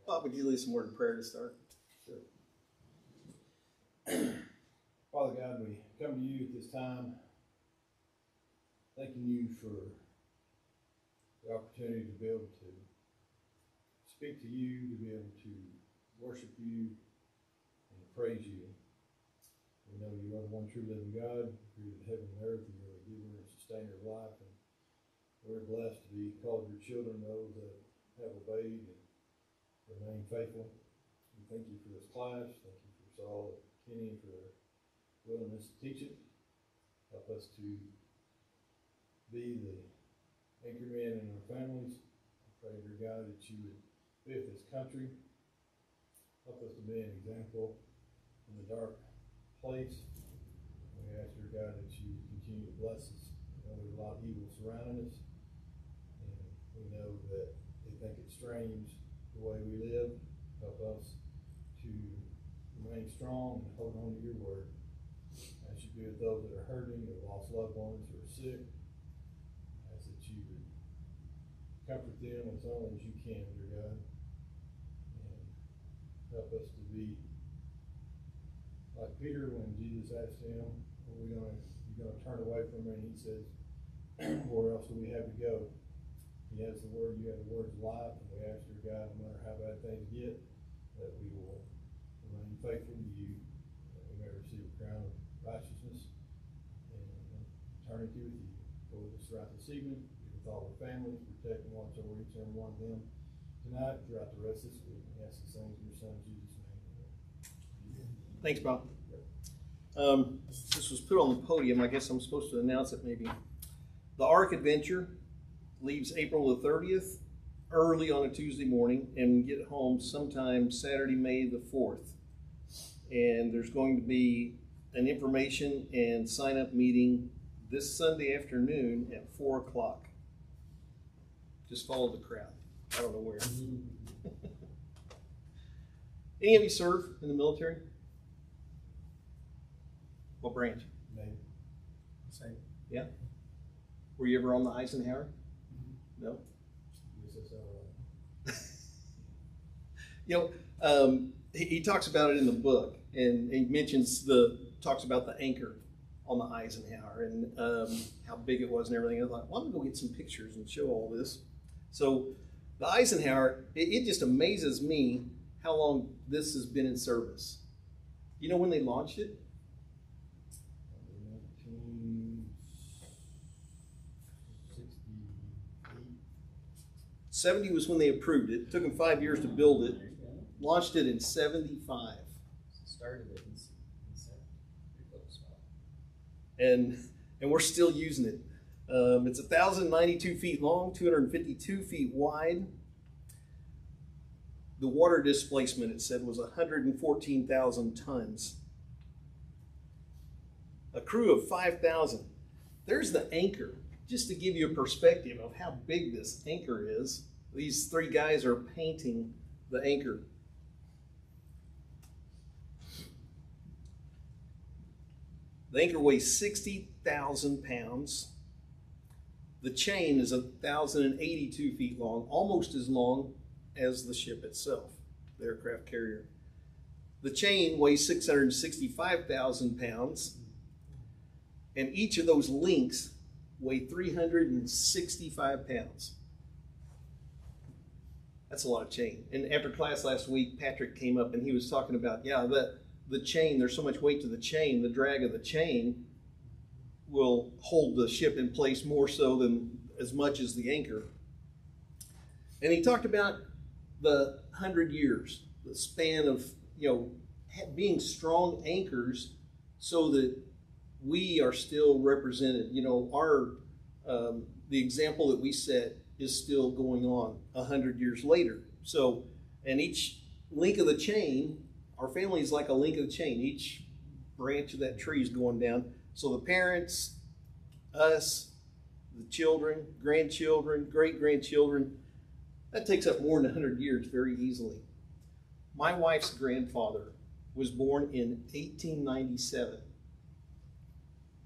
Bob, would you lead some word of prayer to start? Sure. Father God, we come to you at this time, thanking you for the opportunity to be able to speak to you, to be able to worship you and praise you. We know you are the one true living God, created heaven and earth, and you're the giver and sustainer of life. And we're blessed to be called your children, those that have obeyed and remain faithful. We thank you for this class. Thank you for Saul and Kenny for their willingness to teach it. Help us to be the anchor men in our families. I pray, dear God, that you would be with this country. Help us to be an example in the dark place. We ask, dear God, that you would continue to bless us. We know there's a lot of evil surrounding us, and we know that they think it's strange the way we live. Help us to remain strong and hold on to your word. As you do with those that are hurting, or lost loved ones, who are sick, I ask that you would comfort them as only as you can, dear God, and help us to be like Peter when Jesus asked him, "Are we going to turn away from him?" And he says, "Where else do we have to go?" He has the word, you have the words of life, and we ask, dear God, no matter how bad things get, that we will remain faithful to you, that we may receive a crown of righteousness and eternity with you. Go with us throughout this evening, be with all our families, protect and watch over each and every one of them tonight, throughout the rest of this week. We ask these things in your Son, Jesus' name. Thanks, Bob. This was put on the podium. I guess I'm supposed to announce it maybe. The Ark Adventure leaves April the 30th, early on a Tuesday morning, and get home sometime Saturday, May the 4th. And there's going to be an information and sign-up meeting this Sunday afternoon at 4 o'clock. Just follow the crowd. I don't know where. Any of you serve in the military? What branch? Name. Same. Yeah? Were you ever on the Eisenhower? No? You know, he talks about it in the book, and he talks about the anchor on the Eisenhower and how big it was and everything. I thought, well, I'm going to go get some pictures and show all this. So the Eisenhower, it just amazes me how long this has been in service. You know when they launched it? 70 was when they approved it. It took them 5 years to build it. Launched it in 75. Started it in 70. And we're still using it. It's 1,092 feet long, 252 feet wide. The water displacement, it said, was 114,000 tons. A crew of 5,000. There's the anchor. Just to give you a perspective of how big this anchor is, these three guys are painting the anchor. The anchor weighs 60,000 pounds. The chain is 1,082 feet long, almost as long as the ship itself, the aircraft carrier. The chain weighs 665,000 pounds, and each of those links weigh 365 pounds. That's a lot of chain. And after class last week, Patrick came up and he was talking about, the chain, there's so much weight to the chain, the drag of the chain will hold the ship in place more so than as much as the anchor. And he talked about the 100 years, the span of, being strong anchors so that we are still represented. The example that we set is still going on 100 years later. So, and each link of the chain, our family is like a link of the chain. Each branch of that tree is going down. So the parents, us, the children, grandchildren, great-grandchildren, that takes up more than 100 years very easily. My wife's grandfather was born in 1897.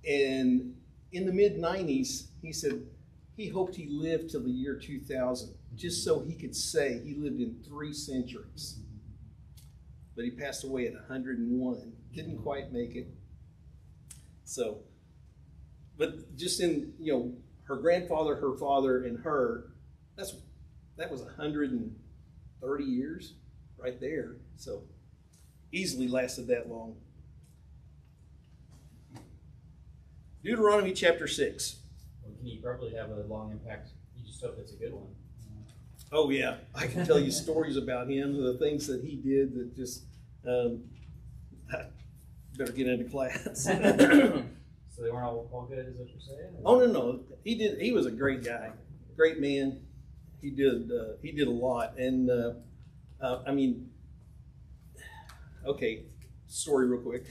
And in the mid-90s, he said he hoped he lived till the year 2000 just so he could say he lived in 3 centuries. But he passed away at 101. Didn't quite make it. So, but just in, her grandfather, her father, and her, that was 130 years right there. So, easily lasted that long. Deuteronomy chapter 6. Well, can you probably have a long impact? You just hope it's a good one. Oh yeah, I can tell you stories about him, the things that he did that just, better get into class. So they weren't all good, is what you're saying? Oh no, he was a great guy, great man. He did a lot, and okay, story real quick.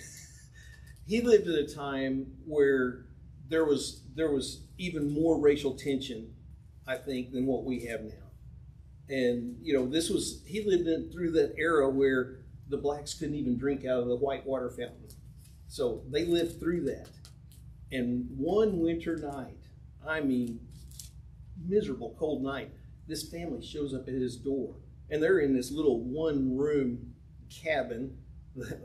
He lived at a time where there was even more racial tension, I think, than what we have now. And he lived through that era where the blacks couldn't even drink out of the white water fountain. So they lived through that. And one winter night, miserable cold night, this family shows up at his door, and they're in this little 1-room cabin,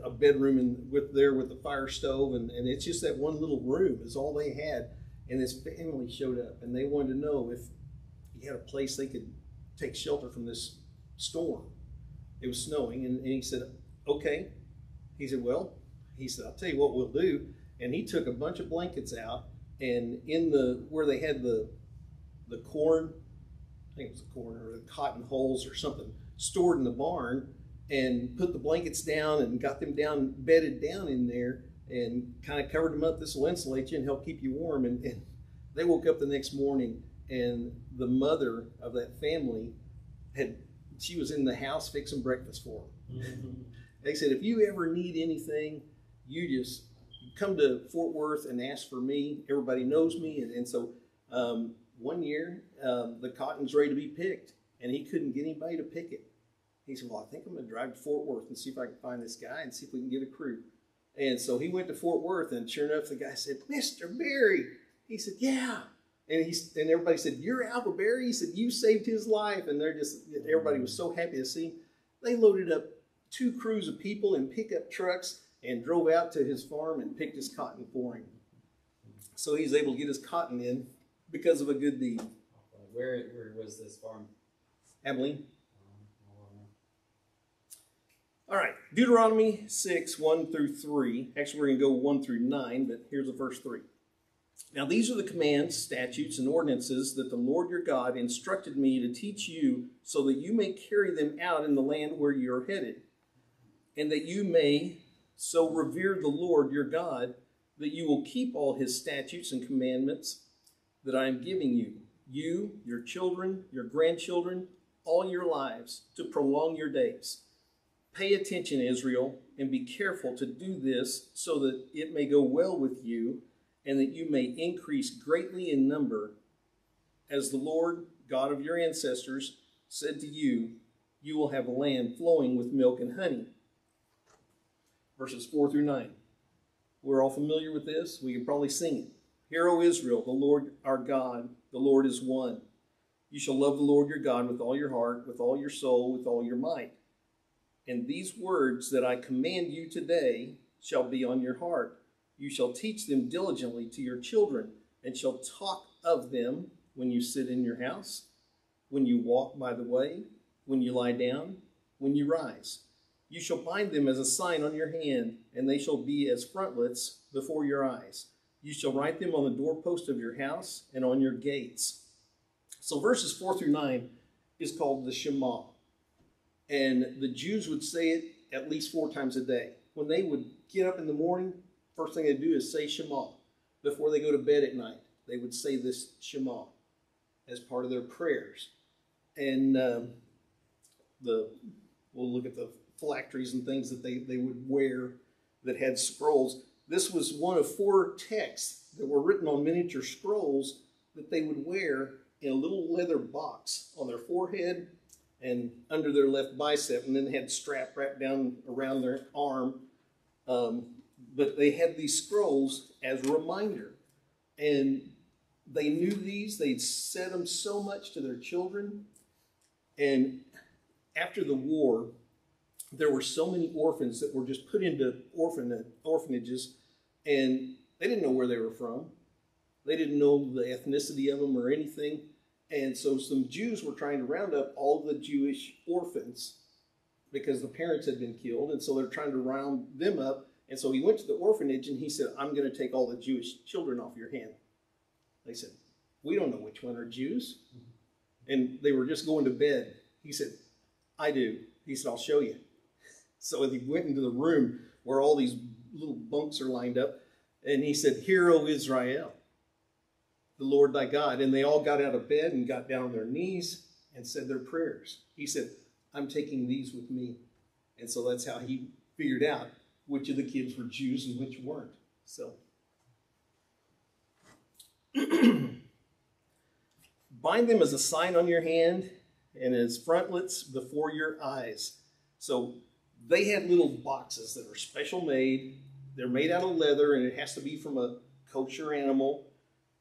a bedroom with the fire stove, and it's just that one little room is all they had. And this family showed up, and they wanted to know if he had a place they could take shelter from this storm. It was snowing, and he said, okay. He said, I'll tell you what we'll do. And he took a bunch of blankets out, and where they had the corn, I think it was the corn or the cotton hulls or something, stored in the barn, and put the blankets down and got them bedded down in there, and kind of covered them up. This will insulate you and help keep you warm. And they woke up the next morning, and the mother of that family she was in the house fixing breakfast for them. Mm-hmm. They said, if you ever need anything, you just come to Fort Worth and ask for me. Everybody knows me. And so one year, the cotton's ready to be picked, and he couldn't get anybody to pick it. He said, I think I'm going to drive to Fort Worth and see if I can find this guy and see if we can get a crew. And so he went to Fort Worth, and sure enough, the guy said, Mr. Berry. He said, yeah. And everybody said, you're Albert Berry? He said, you saved his life. And everybody was so happy to see him. They loaded up 2 crews of people in pickup trucks and drove out to his farm and picked his cotton for him. So he's able to get his cotton in because of a good deed. Where was this farm? Abilene. All right, Deuteronomy 6, 1 through 3. Actually, we're going to go 1 through 9, but here's the verse 3. Now these are the commands, statutes, and ordinances that the Lord your God instructed me to teach you, so that you may carry them out in the land where you are headed, and that you may so revere the Lord your God, that you will keep all his statutes and commandments that I am giving you, your children, your grandchildren, all your lives, to prolong your days. Pay attention, Israel, and be careful to do this, so that it may go well with you, and that you may increase greatly in number. As the Lord, God of your ancestors, said to you, you will have a land flowing with milk and honey. Verses 4 through 9. We're all familiar with this. We can probably sing it. Hear, O Israel, the Lord our God, the Lord is one. You shall love the Lord your God with all your heart, with all your soul, with all your might. And these words that I command you today shall be on your heart. You shall teach them diligently to your children, and shall talk of them when you sit in your house, when you walk by the way, when you lie down, when you rise. You shall bind them as a sign on your hand, and they shall be as frontlets before your eyes. You shall write them on the doorpost of your house and on your gates. So verses 4 through 9 is called the Shema. And the Jews would say it at least 4 times a day. When they would get up in the morning, first thing they'd do is say Shema. Before they go to bed at night, they would say this Shema as part of their prayers. And we'll look at the phylacteries and things that they would wear that had scrolls. This was one of 4 texts that were written on miniature scrolls that they would wear in a little leather box on their forehead and under their left bicep, and then they had a strap wrapped down around their arm. But they had these scrolls as a reminder. And they knew these. They'd said them so much to their children. And after the war, there were so many orphans that were just put into orphanages, and they didn't know where they were from. They didn't know the ethnicity of them or anything. And so some Jews were trying to round up all the Jewish orphans because the parents had been killed. And so they're trying to round them up. And so he went to the orphanage and he said, I'm going to take all the Jewish children off your hand. They said, we don't know which one are Jews. And they were just going to bed. He said, I do. He said, I'll show you. So he went into the room where all these little bunks are lined up. And he said, Hear, O Israel, the Lord thy God. And they all got out of bed and got down on their knees and said their prayers. He said, I'm taking these with me. And so that's how he figured out which of the kids were Jews and which weren't. So bind them as a sign on your hand and as frontlets before your eyes. So they had little boxes that are special made. They're made out of leather, and it has to be from a kosher animal.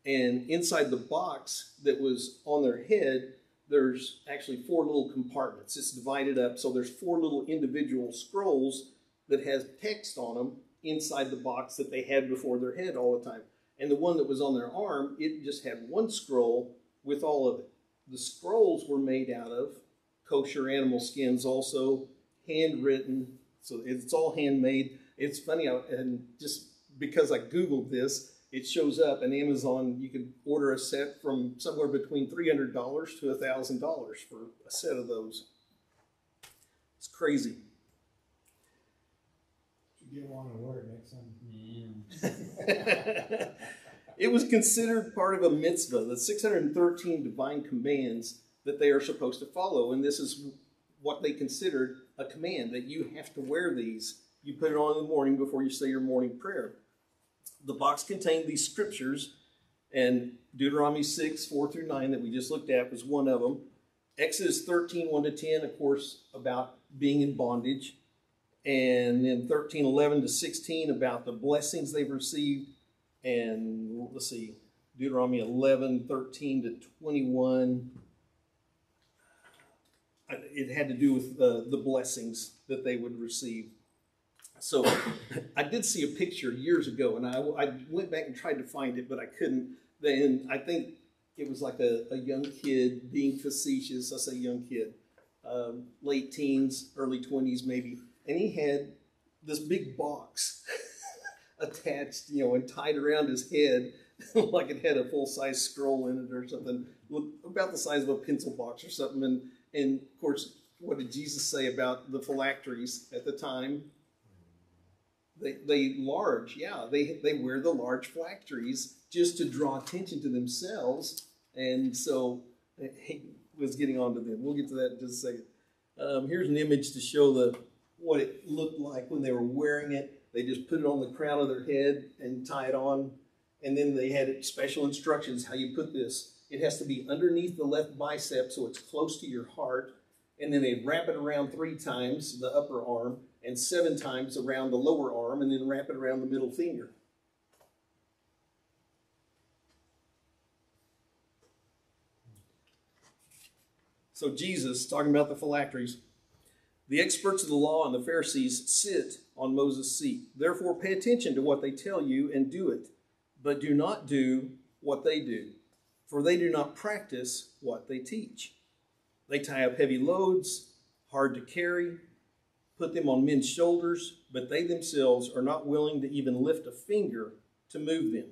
And inside the box that was on their head, there's actually 4 little compartments. It's divided up, so there's 4 little individual scrolls that has text on them inside the box that they had before their head all the time. And the one that was on their arm, it just had 1 scroll with all of it. The scrolls were made out of kosher animal skins also, handwritten, so it's all handmade. It's funny, and just because I Googled this, it shows up on Amazon. You can order a set from somewhere between $300 to $1,000 for a set of those. It's crazy. You get one and wear it next time. It was considered part of a mitzvah, the 613 divine commands that they are supposed to follow. And this is what they considered a command, that you have to wear these. You put it on in the morning before you say your morning prayer. The box contained these scriptures, and Deuteronomy 6, 4 through 9 that we just looked at was one of them. Exodus 13, 1 to 10, of course, about being in bondage. And then 13, 11 to 16 about the blessings they've received. And let's see, Deuteronomy 11, 13 to 21. It had to do with the blessings that they would receive. So I did see a picture years ago, and I went back and tried to find it, but I couldn't. Then I think it was like a young kid being facetious. I say young kid, late teens, early 20s maybe. And he had this big box attached, and tied around his head like it had a full-size scroll in it or something, about the size of a pencil box or something. And of course, what did Jesus say about the phylacteries at the time? They wear the large phylacteries just to draw attention to themselves. And so he was getting on to them. We'll get to that in just a second. Here's an image to show what it looked like when they were wearing it. They just put it on the crown of their head and tie it on. And then they had special instructions how you put this. It has to be underneath the left bicep so it's close to your heart. And then they wrap it around 3 times, the upper arm, and 7 times around the lower arm, and then wrap it around the middle finger. So Jesus, talking about the phylacteries, the experts of the law and the Pharisees sit on Moses' seat. Therefore, pay attention to what they tell you and do it, but do not do what they do, for they do not practice what they teach. They tie up heavy loads, hard to carry, put them on men's shoulders, but they themselves are not willing to even lift a finger to move them.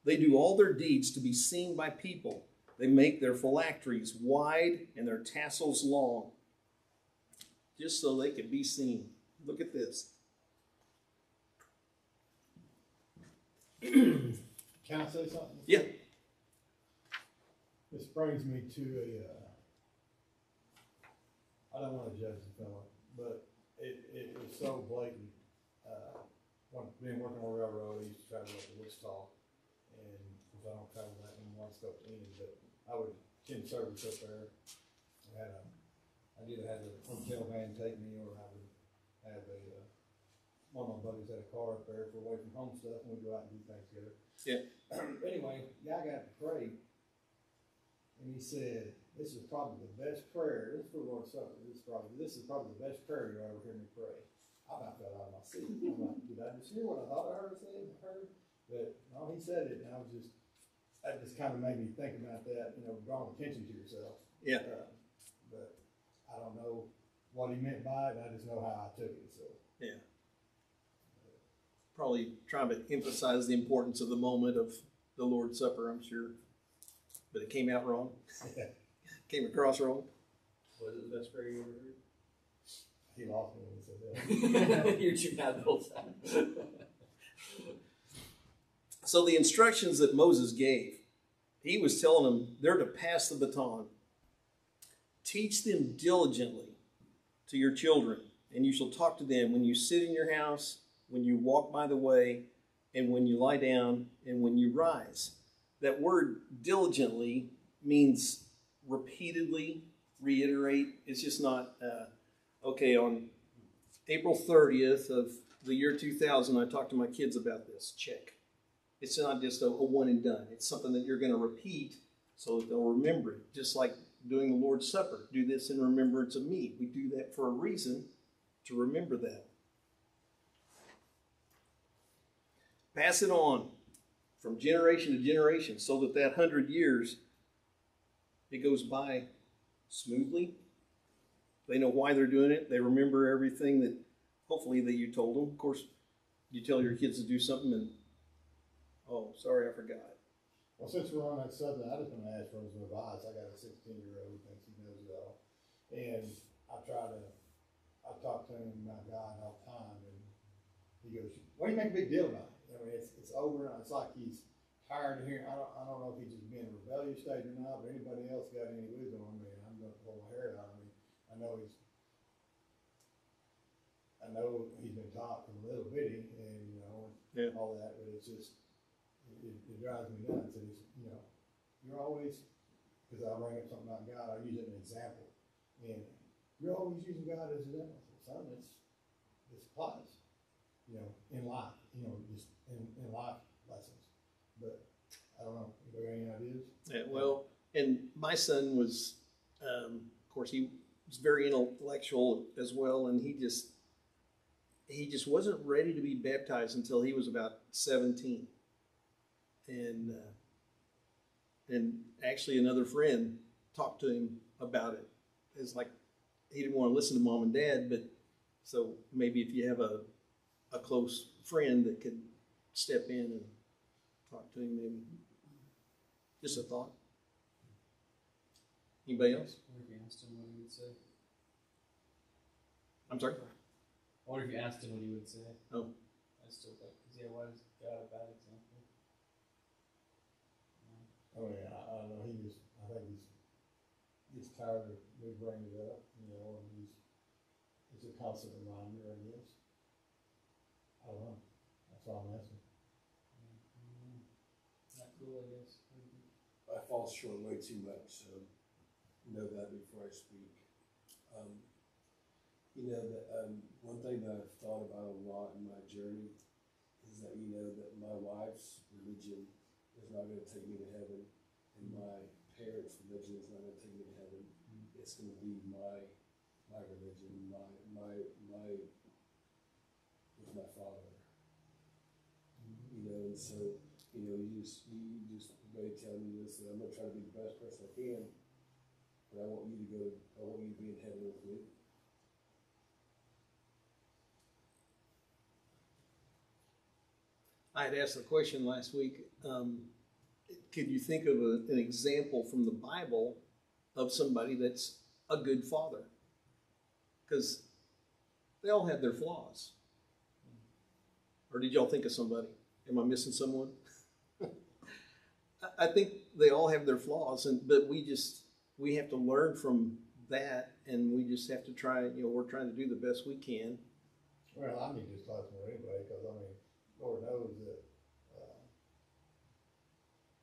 They do all their deeds to be seen by people. They make their phylacteries wide and their tassels long, just so they can be seen. Look at this. Can I say something? Yeah. This brings me to I don't want to judge the fellow, but it was so blatant. When being working on a railroad, I used to travel up to Wichita, and because I don't travel that anymore, I stopped eating, but I would attend service up there. I'd either have a hotel van take me, or I would have one of my buddies had a car up there for away from home stuff, and we'd go out and do things together. Yeah. Anyway, guy got to pray, and and he said, "This is probably the best prayer." This is for Lord's Supper. This is probably the best prayer you'll ever hear me pray. I about fell out of my seat. I'm like, did I just hear what I thought I heard say? But no, he said it, and that just kind of made me think about that. You know, drawing attention to yourself. Yeah. But I don't know what he meant by it. I just know how I took it. So yeah. Probably trying to emphasize the importance of the moment of the Lord's Supper, I'm sure. But it came out wrong. Came across wrong. Was it the best prayer you ever heard? He lost me when he said that. You're too bad the whole time. So the instructions that Moses gave, he was telling them they're to pass the baton. Teach them diligently to your children, and you shall talk to them when you sit in your house, when you walk by the way, and when you lie down, and when you rise. That word diligently means repeatedly, reiterate. It's just not, okay, on April 30th of the year 2000, I talked to my kids about this. Check. It's not just a one and done. It's something that you're going to repeat so that they'll remember it. Just like doing the Lord's Supper. Do this in remembrance of me. We do that for a reason, to remember that. Pass it on from generation to generation so that 100 years, it goes by smoothly. They know why they're doing it. They remember everything that, hopefully, that you told them. Of course, you tell your kids to do something and, oh, sorry, I forgot. Well, since we're on that subject, I just want to ask for some advice. I got a 16-year-old who thinks he knows it all. And I talk to him about God all the time, and he goes, "What do you make a big deal about it?" I mean, it's over, and it's like he's tired of hearing. I don't know if he's just being a rebellious state or not, but anybody else got any wisdom on me, and I'm going to pull my hair out. I mean, I know he's been taught from a little bitty, and all that, but it's just it drives me nuts. And it's, you're always, because I bring up something about God, I use it as an example, and you're always using God as an example. Son, this applies, in life, just in life lessons. But I don't know. You got any ideas? Yeah, well, and my son was, of course, he was very intellectual as well, and he just wasn't ready to be baptized until he was about 17. And actually another friend talked to him about it. It's like he didn't want to listen to mom and dad, but so maybe if you have a close friend that could step in and talk to him, maybe. Just a thought. Anybody else? What if you asked him what he would say? I'm sorry? What if you asked him what he would say? Oh. I still think, because why is God a bad example? Oh yeah, I don't know. I think he's gets tired of me bringing it up, and it's a constant reminder, I guess. I don't know. That's all I'm asking. Not cool, I guess. I fall short way too much, so know that before I speak. One thing that I've thought about a lot in my journey is that that my wife's religion is not going to take me to heaven, and my parents' religion is not going to take me to heaven. It's going to be my religion, my with my father. And so you just really tell me this, that I'm going to try to be the best person I can, but I want you to be in heaven with me. I had asked the question last week, could you think of an example from the Bible of somebody that's a good father? Because they all have their flaws. Or did y'all think of somebody? Am I missing someone? I think they all have their flaws, but we have to learn from that, and we just have to try, we're trying to do the best we can. Well, I need this class more anyway, because Lord knows that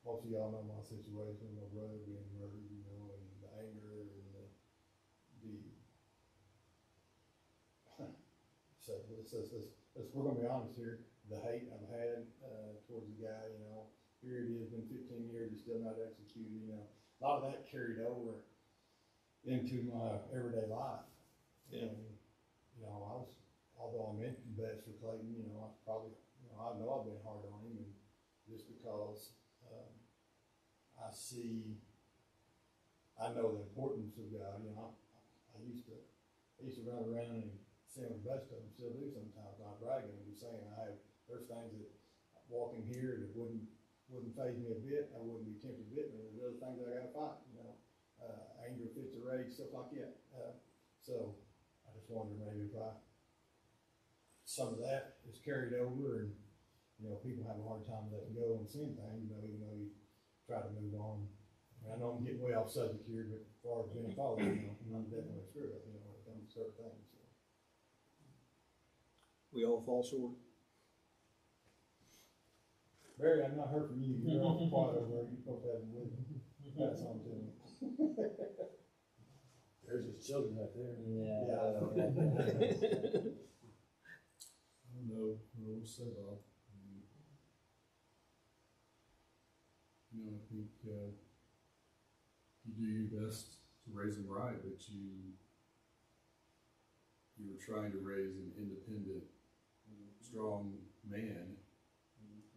most of y'all know my situation, my brother being murdered, and the anger and the so we're going to be honest here. The hate I've had towards the guy, here it is, been 15 years, he's still not executed. lot of that carried over into my everyday life. Yeah. And, although I meant the best for Clayton, I probably, I know I've been hard on him, and just because, I know the importance of God, I used to run around and say the best of them, still do sometimes, not bragging, and be saying there's things that walking here that wouldn't faze me a bit, I wouldn't be tempted a bit, but there's other things that I gotta fight, anger, fits of rage, stuff like that. So I just wonder maybe if some of that is carried over, and people have a hard time letting go and seeing things, even though you try to move on. And I know I'm getting way off subject here, but as far as being a father, I'm definitely a screw up, when it comes to certain things. So. We all fall short. Barry, I've not heard from you. You're awful quiet over there. You're supposed to have him with me. Pass on to me. There's his children right there. I don't know what to say, Bob. I think you do your best to raise them right, but you were trying to raise an independent, strong man,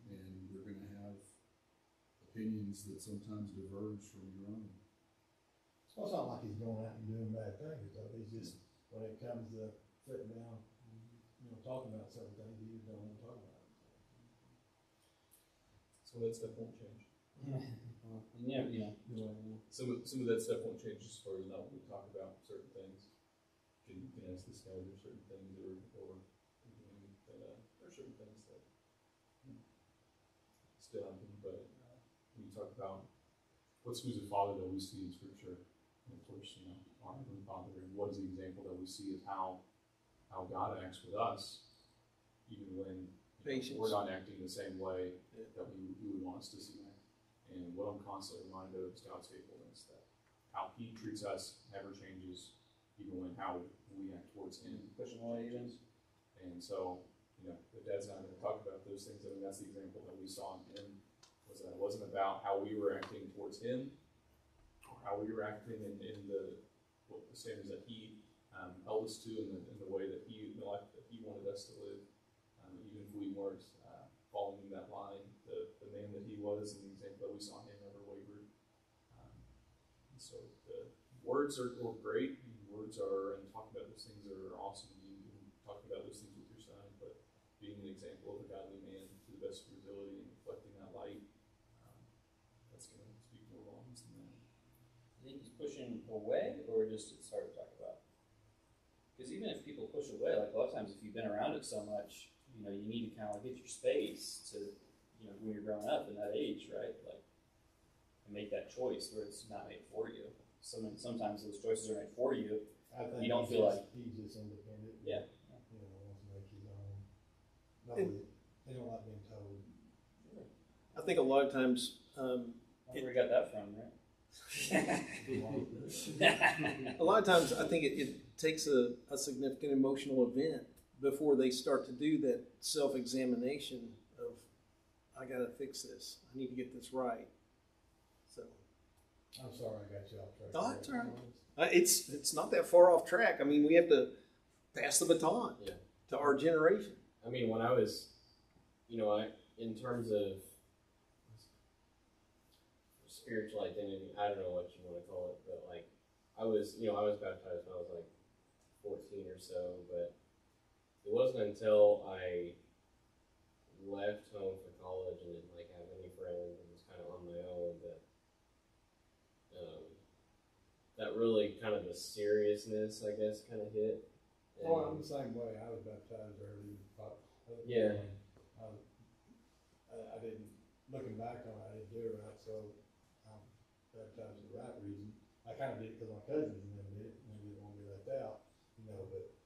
and you're going to have opinions that sometimes diverge from your own. So it's not like he's going out and doing bad things, though. He's just, when it comes to sitting down, talking about certain things, he just don't want to talk about it. Some of that stuff won't change. Yeah. Some of that stuff won't change as far as not when we talk about certain things. You can ask this guy, there's certain things there are certain things that still happen, but when you talk about who's a father that we see in Scripture, and of course, our Heavenly Father, and what is the example that we see of how God acts with us, even when we're not acting the same way that we would want us to see act. And what I'm constantly reminded of is God's faithfulness, that how He treats us never changes, even when how we act towards Him Pushing away even. And so, if Dad's not going to talk about those things, I mean, that's the example that we saw in Him, was that it wasn't about how we were acting towards Him, or how we were acting in the standards that He held us to, in the way that the life that He wanted us to live, even if we weren't following in that line. The man that He was, and the example that we saw Him never wavered. And so the words are great. Words are, and talking about those things are awesome. You can talk about those things with your son, but being an example of a godly man to the best of your ability and reflecting that light, that's going to speak more volumes than that. You think he's pushing away, or just it's hard to talk about? Because even if people push away, like a lot of times if you've been around it so much, you need to kind of get your space to, when you're growing up in that age, right? Like, and make that choice where it's not made for you. Sometimes those choices are made for you. I think you don't feel like he's just independent. Yeah. Wants to make his own. No, they don't like being told. I think a lot of times, where we got that from, right? a lot of times I think it takes a significant emotional event before they start to do that self-examination of, I got to fix this. I need to get this right. So. I'm sorry I got you off track. Oh, that's all right. It's not that far off track. I mean, we have to pass the baton to our generation. I mean, when I was, in terms of spiritual identity, I don't know what you want to call it, but I was baptized when I was 14 or so, but it wasn't until I left home for college and didn't have any friends and was kind of on my own that really kind of the seriousness, I guess, kind of hit. And I'm the same way. I was baptized early. Yeah. I didn't, looking back on it, I didn't do it right, so I'm baptized for the right reason. I kind of did it because my cousins and them did it, and they didn't want to be left out, but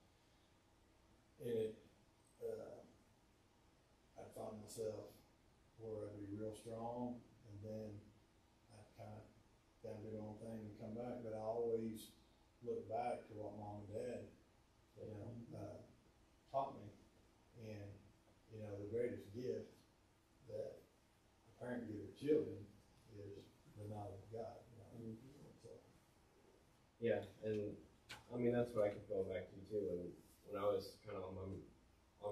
in it, I found myself where I'd be real strong, and then I'd kind of down do my own thing and come back, but I always look back to what mom and dad, taught me. And, the greatest gift that a parent gives their children is the knowledge of God. And I mean, that's what I keep going back to too. When I was kind of on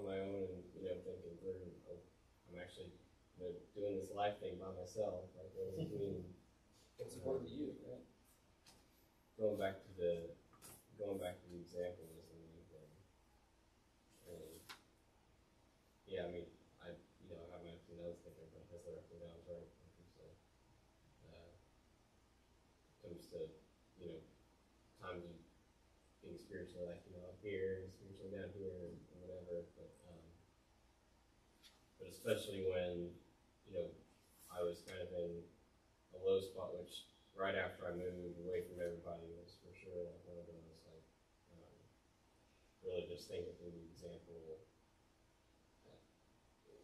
my own and, you know, thinking through, oh, I'm actually, you know, doing this life thing by myself. Like, what does it mean? It's important to you, right? Going back to the example is the main thing. And yeah, I mean, I have my few notes thinking about this, they're up and downs, right? Like you said, comes to, you know, times of being spiritually like, you know, up here and spiritually down here and whatever, but especially when, you know, I was kind of in a low spot, which right after I moved away from everybody was for sure like one of those, like, really just thinking through the example that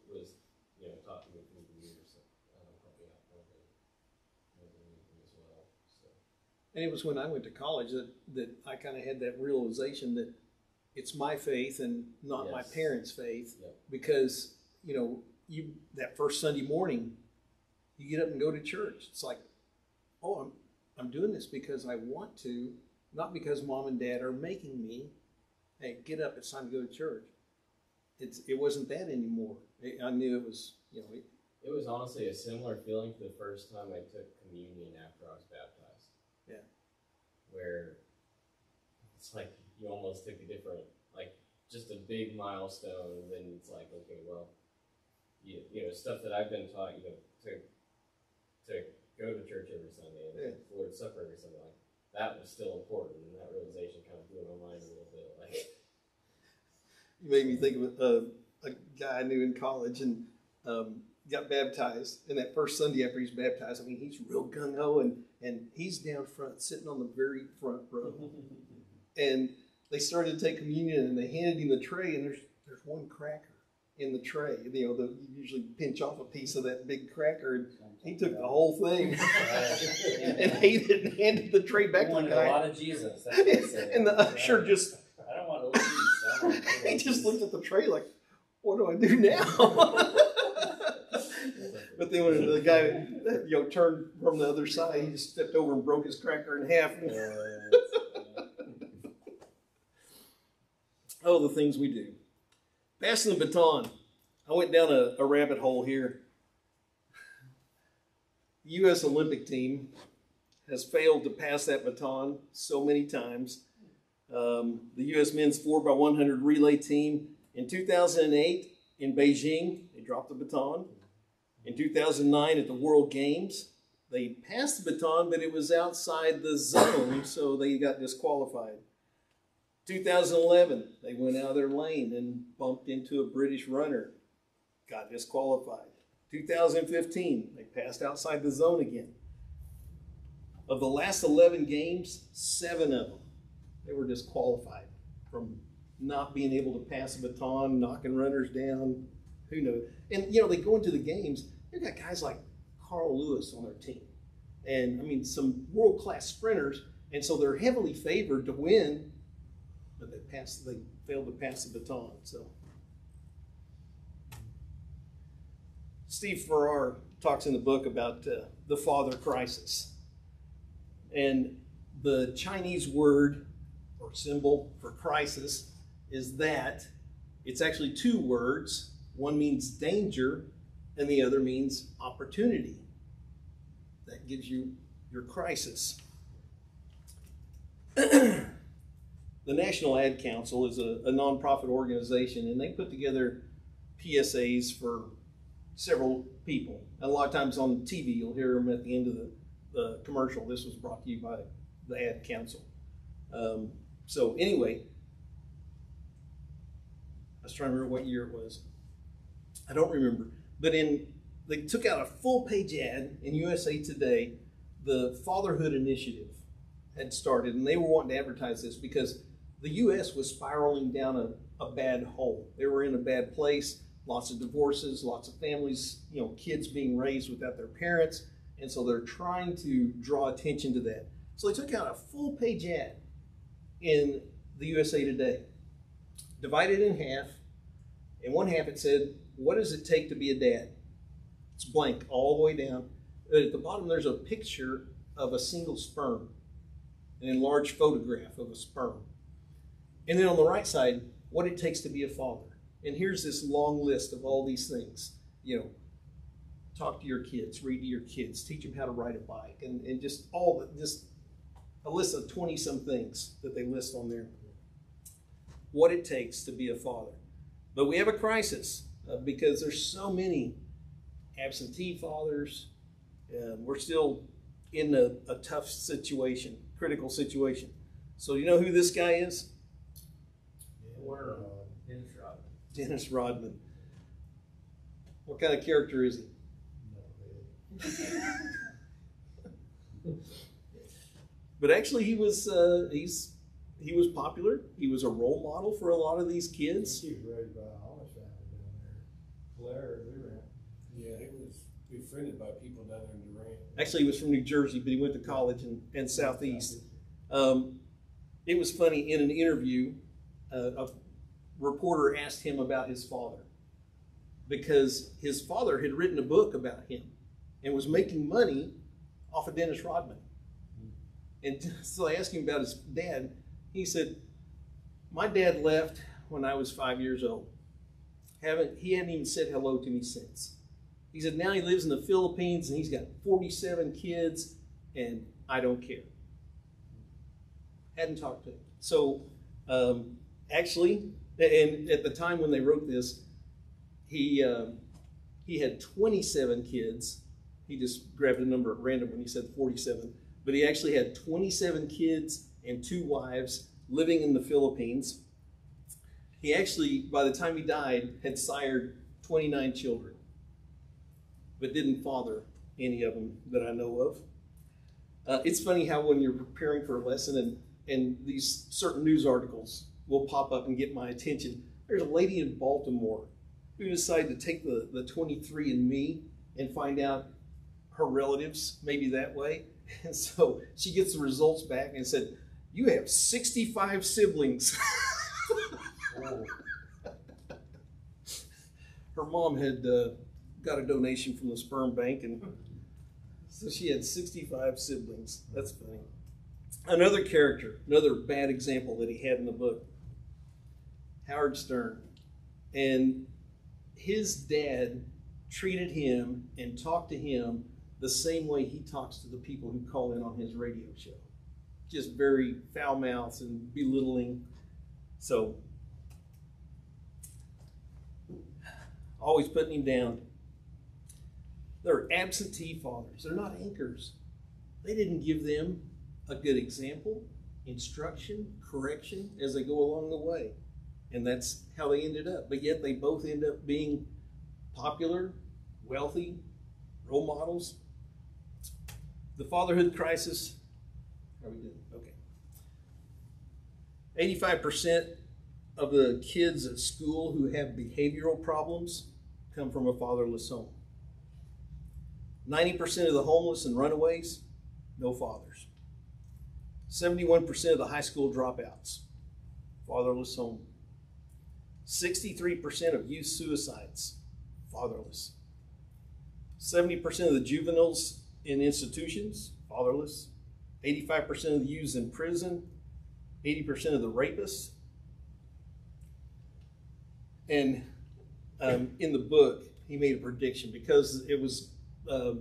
was, you know, taught me through the years that helped me out more than anything as well. So. And it was when I went to college that I kind of had that realization that it's my faith and not my parents' faith. Yep. Because, you know, that first Sunday morning, you get up and go to church. It's like, oh, I'm doing this because I want to, not because mom and dad are making me. Hey, get up, it's time to go to church. It wasn't that anymore. I knew it was, you know. It was honestly a similar feeling to the first time I took communion after I was baptized. Yeah. Where it's like you almost took a different, like, just a big milestone, and then it's like, okay, well, you know, stuff that I've been taught, you know, to go to church every Sunday and Lord's Supper every Sunday, like, that was still important, and that realization kind of blew my mind a little bit. Like, You made me think of a guy I knew in college and got baptized. And that first Sunday after he's baptized, I mean, he's real gung-ho, and he's down front, sitting on the very front row. And they started to take communion, and they handed him the tray, and there's one cracker in the tray. You know, you usually pinch off a piece of that big cracker, and he took the whole thing and ate it and handed the tray back to the guy. A lot of Jesus. That's what I say. And the usher just, I don't want a little piece. I want a little he just piece. looked at the tray like, what do I do now? But then when the guy, you know, turned from the other side, he just stepped over and broke his cracker in half. Oh, the things we do. Passing the baton. I went down a rabbit hole here. The U.S. Olympic team has failed to pass that baton so many times. The U.S. men's 4x100 relay team in 2008 in Beijing, they dropped the baton. In 2009 at the World Games, they passed the baton, but it was outside the zone, so they got disqualified. 2011, they went out of their lane and bumped into a British runner, got disqualified. 2015, they passed outside the zone again. Of the last 11 games, 7 of them, they were disqualified from not being able to pass a baton, knocking runners down, who knows. And, you know, they go into the games, they've got guys like Carl Lewis on their team. And, I mean, some world-class sprinters, and so they're heavily favored to win, but they failed to pass the baton. So Steve Farrar talks in the book about the father crisis. And the Chinese word or symbol for crisis is that. It's actually 2 words. One means danger and the other means opportunity. That gives you your crisis. The National Ad Council is a nonprofit organization, and they put together PSAs for several people. And a lot of times on TV, you'll hear them at the end of the commercial. This was brought to you by the Ad Council. So anyway, I was trying to remember what year it was. I don't remember. But they took out a full-page ad in USA Today. The Fatherhood Initiative had started, and they were wanting to advertise this because the U.S. was spiraling down a bad hole. They were in a bad place. Lots of divorces, lots of families, you know, kids being raised without their parents. And so they're trying to draw attention to that. So they took out a full-page ad in the USA Today, divided in half. In one half it said, what does it take to be a dad? It's blank all the way down. At the bottom there's a picture of a single sperm. an enlarged photograph of a sperm. And then on the right side, what it takes to be a father. And here's this long list of all these things. You know, talk to your kids, read to your kids, teach them how to ride a bike, and just a list of 20-some things that they list on there. What it takes to be a father. But we have a crisis because there's so many absentee fathers. We're still in a tough situation, critical situation. So you know who this guy is? Dennis Rodman. Dennis Rodman. What kind of character is he? But actually, he was popular. He was a role model for a lot of these kids. He was raised by an Amish family down there. Blair, Durant. Yeah, he was befriended by people down there in Durant. Actually, he was from New Jersey, but he went to college in Southeast. It was funny, in an interview, a reporter asked him about his father because his father had written a book about him and was making money off of Dennis Rodman. And so I asked him about his dad. He said, my dad left when I was 5 years old. He hadn't even said hello to me since. He said, now he lives in the Philippines and he's got 47 kids and I don't care. Hadn't talked to him. So actually, and at the time when they wrote this, he had 27 kids. He just grabbed a number at random when he said 47. But he actually had 27 kids and 2 wives living in the Philippines. He actually, by the time he died, had sired 29 children, but didn't father any of them that I know of. It's funny how when you're preparing for a lesson and these certain news articles will pop up and get my attention. There's a lady in Baltimore who decided to take the 23andMe and find out her relatives, maybe that way. And so she gets the results back and said, you have 65 siblings. Her mom had got a donation from the sperm bank, and so she had 65 siblings. That's funny. Another character, another bad example that he had in the book, Howard Stern. And his dad treated him and talked to him the same way he talks to the people who call in on his radio show. Just very foul-mouthed and belittling. So, always putting him down. They're absentee fathers. They're not anchors. They didn't give them a good example, instruction, correction as they go along the way. And that's how they ended up. But yet they both end up being popular, wealthy, role models. The fatherhood crisis. How are we doing? Okay. 85% of the kids at school who have behavioral problems come from a fatherless home. 90% of the homeless and runaways, no fathers. 71% of the high school dropouts, fatherless home. 63% of youth suicides, fatherless. 70% of the juveniles in institutions, fatherless. 85% of the youths in prison. 80% of the rapists. And in the book, he made a prediction because it was, I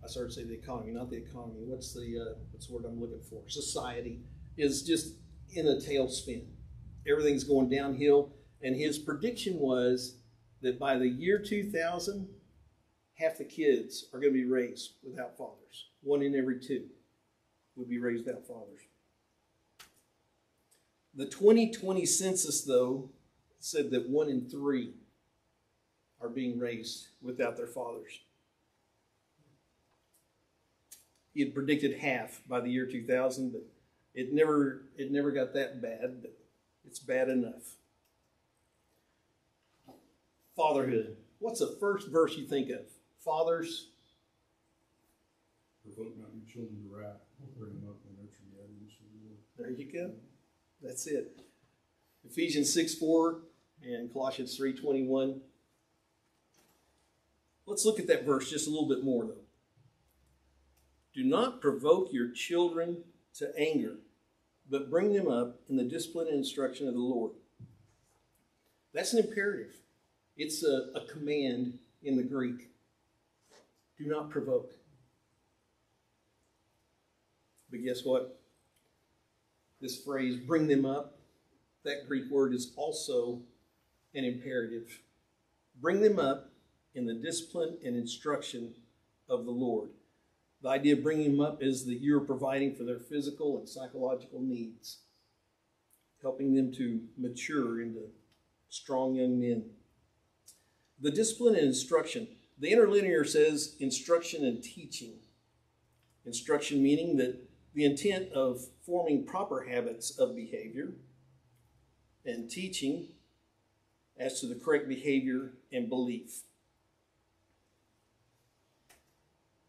started to say the economy, not the economy. What's the word I'm looking for? Society is just in a tailspin. Everything's going downhill. And his prediction was that by the year 2000, half the kids are going to be raised without fathers. 1 in every 2 would be raised without fathers. The 2020 census, though, said that 1 in 3 are being raised without their fathers. He had predicted half by the year 2000, but it never got that bad, but it's bad enough. Fatherhood. What's the first verse you think of? Fathers. Provoke not your children to wrath, bring them up and nurture the enemies of the Lord. There you go. That's it. Ephesians 6:4 and Colossians 3:21. Let's look at that verse just a little bit more, though. Do not provoke your children to anger, but bring them up in the discipline and instruction of the Lord. That's an imperative. It's a command in the Greek. Do not provoke. But guess what? This phrase, bring them up, that Greek word is also an imperative. Bring them up in the discipline and instruction of the Lord. The idea of bringing them up is that you're providing for their physical and psychological needs, helping them to mature into strong young men. The discipline and instruction. The interlinear says instruction and teaching. Instruction meaning that the intent of forming proper habits of behavior, and teaching as to the correct behavior and belief.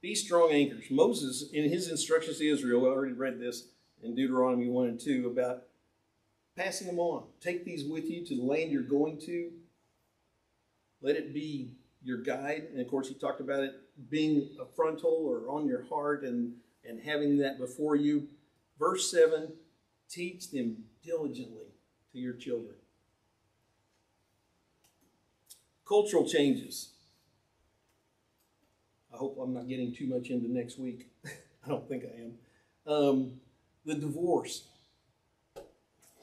Be strong anchors. Moses, in his instructions to Israel, I already read this in Deuteronomy 1 and 2, about passing them on. Take these with you to the land you're going to. Let it be your guide. And of course, he talked about it being a frontal or on your heart and having that before you. Verse 7, teach them diligently to your children. Cultural changes. I hope I'm not getting too much into next week. I don't think I am. The divorce.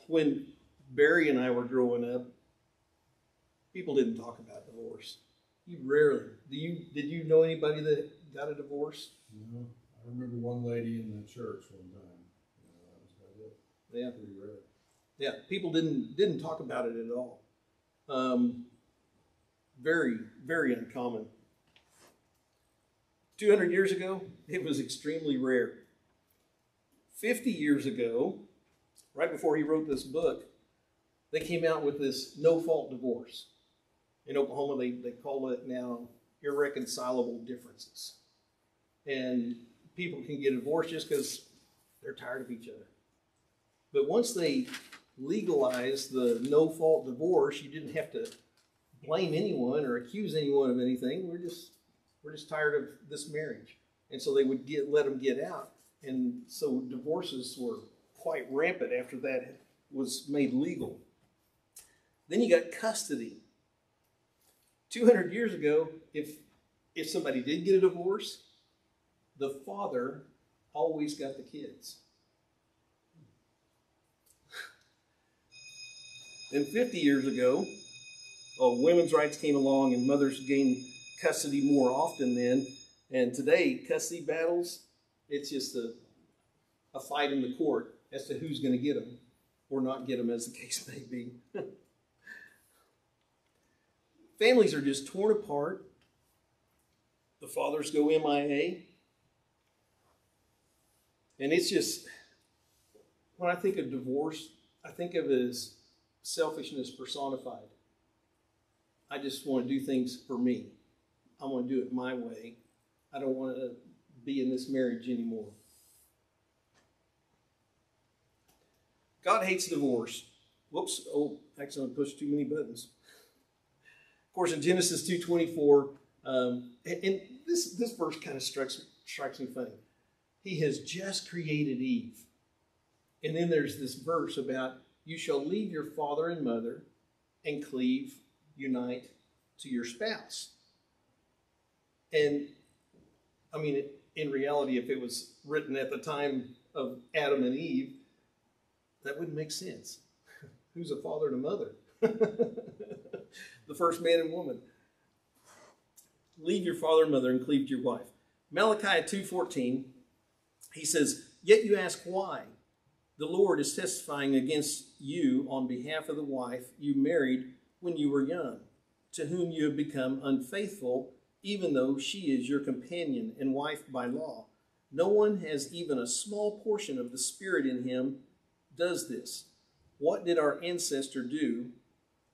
When Barry and I were growing up, people didn't talk about divorce. You rarely. Did you know anybody that got a divorce? No. I remember one lady in the church one time. That was about it. Yeah. Pretty rare. Yeah, people didn't talk about it at all. Very, very uncommon. 200 years ago, it was extremely rare. 50 years ago, right before he wrote this book, they came out with this no-fault divorce. In Oklahoma, they call it now irreconcilable differences. And people can get divorced just because they're tired of each other. But once they legalized the no-fault divorce, you didn't have to blame anyone or accuse anyone of anything. We're just tired of this marriage. And so they would let them get out. And so divorces were quite rampant after that was made legal. Then you got custody. 200 years ago, if somebody did get a divorce, the father always got the kids. Then 50 years ago, women's rights came along and mothers gained custody more often then. And today, custody battles, it's just a fight in the court as to who's going to get them or not get them, as the case may be. Families are just torn apart. The fathers go MIA. And it's just, when I think of divorce, I think of it as selfishness personified. I just want to do things for me. I want to do it my way. I don't want to be in this marriage anymore. God hates divorce. Whoops. Oh, accidentally pushed too many buttons. Of course, in Genesis 2:24, and this verse kind of strikes me funny. He has just created Eve. And then there's this verse about, you shall leave your father and mother and unite to your spouse. And, I mean, in reality, if it was written at the time of Adam and Eve, that wouldn't make sense. Who's a father and a mother? The first man and woman. Leave your father and mother and cleave to your wife. Malachi 2:14, he says, yet you ask why? The Lord is testifying against you on behalf of the wife you married when you were young, to whom you have become unfaithful, even though she is your companion and wife by law. No one has even a small portion of the Spirit in him does this. What did our ancestor do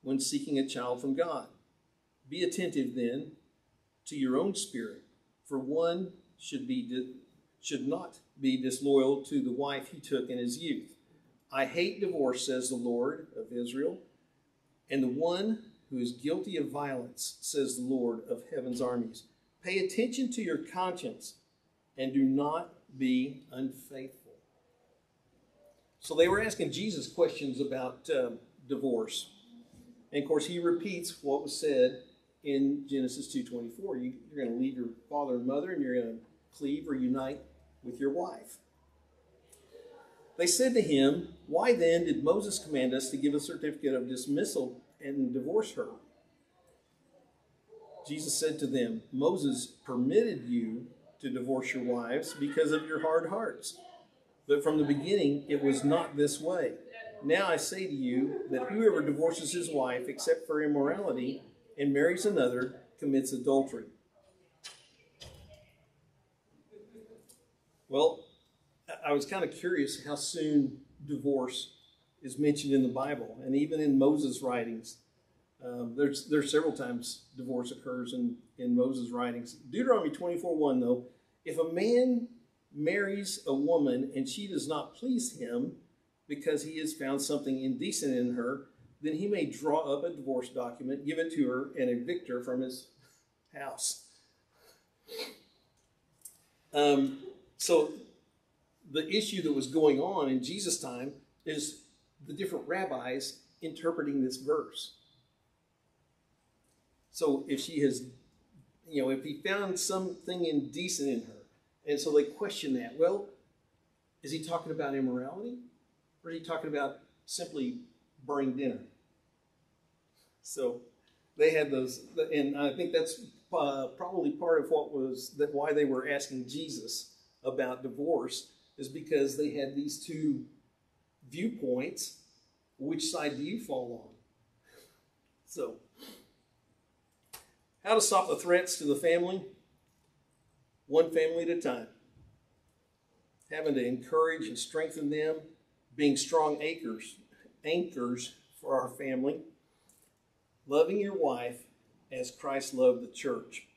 when seeking a child from God? Be attentive then to your own spirit, for one should not be disloyal to the wife he took in his youth. I hate divorce, says the Lord of Israel, and the one who is guilty of violence, says the Lord of heaven's armies. Pay attention to your conscience and do not be unfaithful. So they were asking Jesus questions about divorce. And of course, he repeats what was said in Genesis 2:24. You're going to leave your father and mother, and you're going to cleave or unite with your wife. They said to him, "Why then did Moses command us to give a certificate of dismissal and divorce her?" Jesus said to them, "Moses permitted you to divorce your wives because of your hard hearts. But from the beginning, it was not this way. Now I say to you that whoever divorces his wife except for immorality and marries another commits adultery." Well, I was kind of curious how soon divorce is mentioned in the Bible, and even in Moses' writings. There's several times divorce occurs in Moses' writings. Deuteronomy 24:1, though, if a man marries a woman and she does not please him because he has found something indecent in her, then he may draw up a divorce document, give it to her, and evict her from his house. So the issue that was going on in Jesus' time is the different rabbis interpreting this verse. So if she has, if he found something indecent in her, and so they question that. Well, is he talking about immorality? Or is he talking about simply burning dinner? So they had those, and I think that's probably part of why they were asking Jesus about divorce, is because they had these two viewpoints. Which side do you fall on? So, how to stop the threats to the family? One family at a time. Having to encourage and strengthen them, being strong anchors for our family. Loving your wife as Christ loved the church.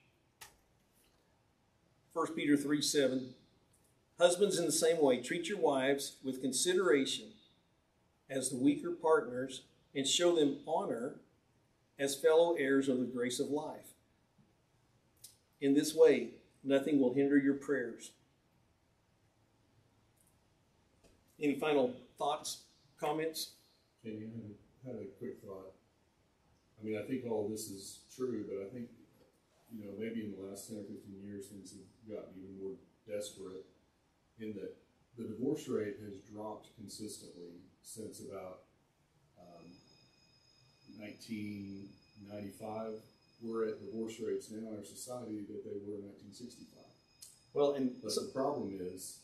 1 Peter 3:7. Husbands, in the same way, treat your wives with consideration as the weaker partners and show them honor as fellow heirs of the grace of life. In this way, nothing will hinder your prayers. Any final thoughts, comments? Kenny, I had a quick thought. I mean, I think all this is true, but I think, maybe in the last 10 or 15 years, things have gotten even more desperate in that the divorce rate has dropped consistently since about 1995. We're at divorce rates now in our society that they were in 1965. Well, but the problem is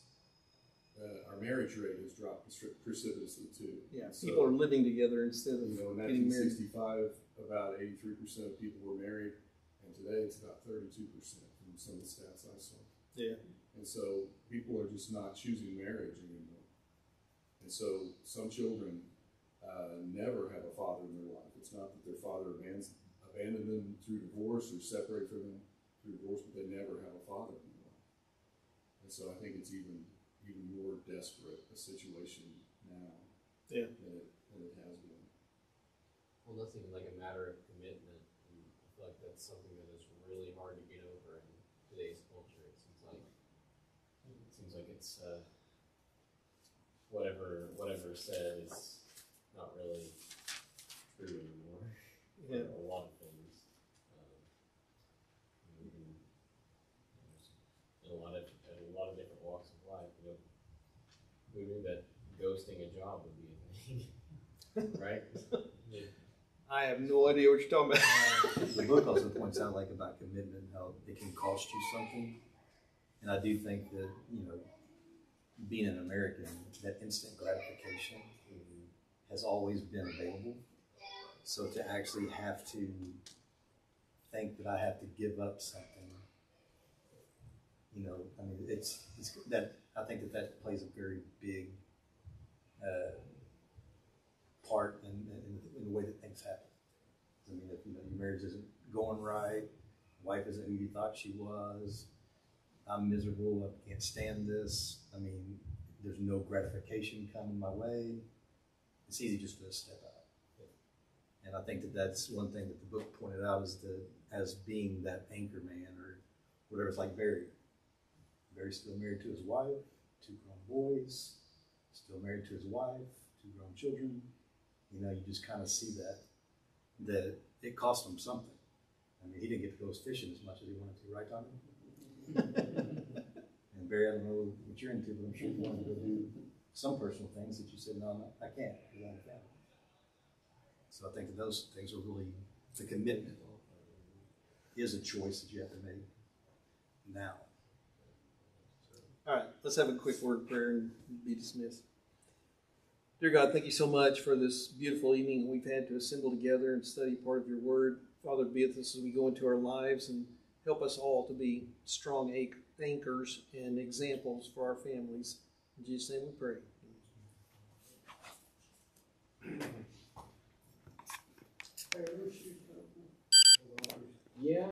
our marriage rate has dropped precipitously too. Yeah, so, people are living together instead of in getting married. 1965, about 83% of people were married, and today it's about 32% from some of the stats I saw. Yeah. And so people are just not choosing marriage anymore. And so some children never have a father in their life. It's not that their father abandoned them through divorce or separated from them through divorce, but they never have a father in their life. And so I think it's even more desperate a situation now than it has been. Well, nothing like a matter of commitment. And I feel like that's something that is really hard to get over in today's culture. It seems like it's whatever is said is not really true anymore. Yeah. A lot of things. In a lot of different walks of life, who knew that ghosting a job would be a thing, right? I have no idea what you're talking about. The book also points out about commitment, how it can cost you something. And I do think that, being an American, that instant gratification has always been available. So to actually have to think that I have to give up something, it's that I think that plays a very big part in the way that things happen. I mean, if your marriage isn't going right, wife isn't who you thought she was, I'm miserable, I can't stand this. I mean, there's no gratification coming my way. It's easy just to step out. And I think that's one thing that the book pointed out as being that anchor man or whatever. It's like barrier. Barry's still married to his wife, 2 grown boys, still married to his wife, 2 grown children. You know, you just kind of see that it cost him something. I mean, he didn't get to go fishing as much as he wanted to, right, Tommy? And Barry, I don't know what you're into, but I'm sure you wanted to go do some personal things that you said, no, I can't, because I have a family. So I think that those things are really, the commitment is a choice that you have to make now. All right, let's have a quick word of prayer and be dismissed. Dear God, thank you so much for this beautiful evening we've had to assemble together and study part of your word. Father, be with us as we go into our lives and help us all to be strong anchors and examples for our families. In Jesus' name we pray. Yeah.